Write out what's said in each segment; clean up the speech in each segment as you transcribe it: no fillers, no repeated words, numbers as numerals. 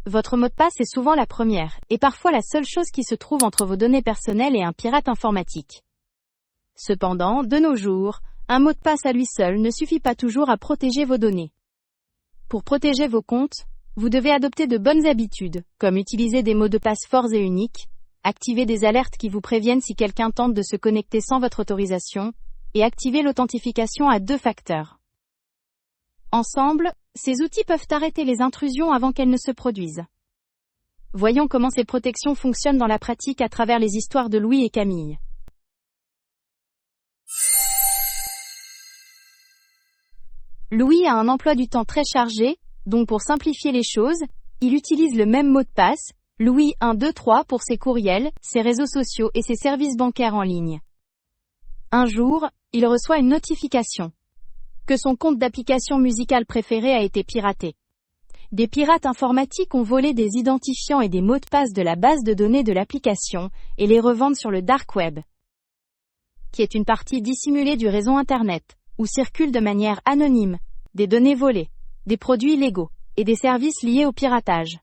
votre mot de passe est souvent la première, et parfois la seule chose qui se trouve entre vos données personnelles et un pirate informatique. Cependant, de nos jours, un mot de passe à lui seul ne suffit pas toujours à protéger vos données. Pour protéger vos comptes, vous devez adopter de bonnes habitudes, comme utiliser des mots de passe forts et uniques, activer des alertes qui vous préviennent si quelqu'un tente de se connecter sans votre autorisation, et activer l'authentification à 2 facteurs. Ensemble, ces outils peuvent arrêter les intrusions avant qu'elles ne se produisent. Voyons comment ces protections fonctionnent dans la pratique à travers les histoires de Louis et Camille. Louis a un emploi du temps très chargé, donc pour simplifier les choses, il utilise le même mot de passe, Louis 123 pour ses courriels, ses réseaux sociaux et ses services bancaires en ligne. Un jour, il reçoit une notification que son compte d'application musicale préférée a été piraté. Des pirates informatiques ont volé des identifiants et des mots de passe de la base de données de l'application et les revendent sur le dark web, qui est une partie dissimulée du réseau Internet, où circulent de manière anonyme des données volées, des produits illégaux et des services liés au piratage.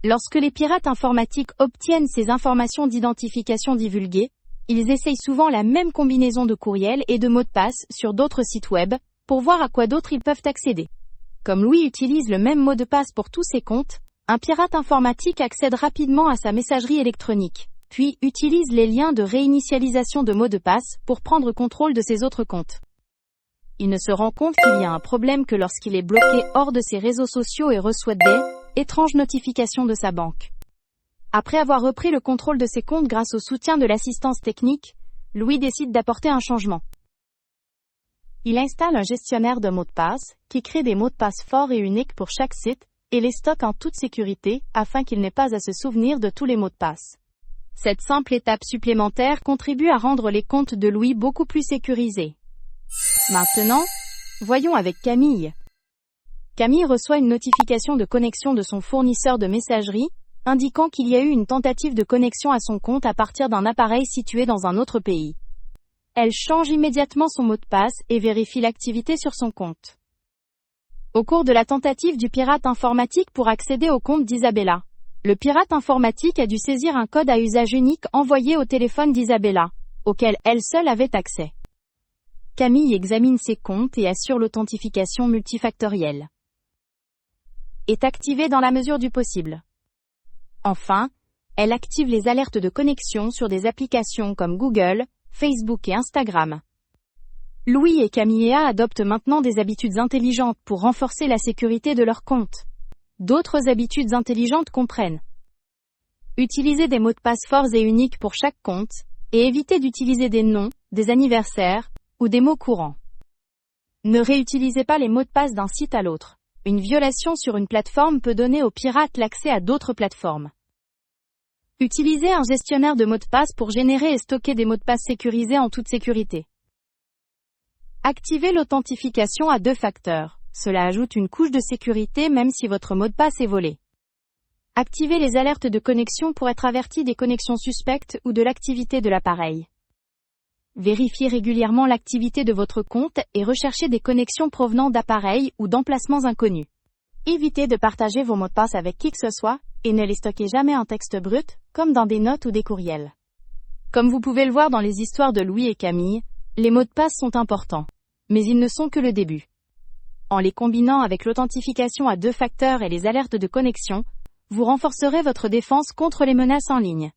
Lorsque les pirates informatiques obtiennent ces informations d'identification divulguées, ils essayent souvent la même combinaison de courriels et de mots de passe sur d'autres sites web, pour voir à quoi d'autres ils peuvent accéder. Comme Louis utilise le même mot de passe pour tous ses comptes, un pirate informatique accède rapidement à sa messagerie électronique, puis utilise les liens de réinitialisation de mots de passe pour prendre contrôle de ses autres comptes. Il ne se rend compte qu'il y a un problème que lorsqu'il est bloqué hors de ses réseaux sociaux et reçoit des étranges notifications de sa banque. Après avoir repris le contrôle de ses comptes grâce au soutien de l'assistance technique, Louis décide d'apporter un changement. Il installe un gestionnaire de mots de passe, qui crée des mots de passe forts et uniques pour chaque site, et les stocke en toute sécurité, afin qu'il n'ait pas à se souvenir de tous les mots de passe. Cette simple étape supplémentaire contribue à rendre les comptes de Louis beaucoup plus sécurisés. Maintenant, voyons avec Camille. Camille reçoit une notification de connexion de son fournisseur de messagerie, indiquant qu'il y a eu une tentative de connexion à son compte à partir d'un appareil situé dans un autre pays. Elle change immédiatement son mot de passe et vérifie l'activité sur son compte. Au cours de la tentative du pirate informatique pour accéder au compte d'Isabella, le pirate informatique a dû saisir un code à usage unique envoyé au téléphone d'Isabella, auquel elle seule avait accès. Camille examine ses comptes et assure l'authentification multifactorielle. Est activée dans la mesure du possible. Enfin, elle active les alertes de connexion sur des applications comme Google, Facebook et Instagram. Louis et Camilla adoptent maintenant des habitudes intelligentes pour renforcer la sécurité de leur compte. D'autres habitudes intelligentes comprennent utiliser des mots de passe forts et uniques pour chaque compte, et éviter d'utiliser des noms, des anniversaires, ou des mots courants. Ne réutilisez pas les mots de passe d'un site à l'autre. Une violation sur une plateforme peut donner aux pirates l'accès à d'autres plateformes. Utilisez un gestionnaire de mots de passe pour générer et stocker des mots de passe sécurisés en toute sécurité. Activez l'authentification à 2 facteurs. Cela ajoute une couche de sécurité même si votre mot de passe est volé. Activez les alertes de connexion pour être averti des connexions suspectes ou de l'activité de l'appareil. Vérifiez régulièrement l'activité de votre compte et recherchez des connexions provenant d'appareils ou d'emplacements inconnus. Évitez de partager vos mots de passe avec qui que ce soit, et ne les stockez jamais en texte brut, comme dans des notes ou des courriels. Comme vous pouvez le voir dans les histoires de Louis et Camille, les mots de passe sont importants. Mais ils ne sont que le début. En les combinant avec l'authentification à 2 facteurs et les alertes de connexion, vous renforcerez votre défense contre les menaces en ligne.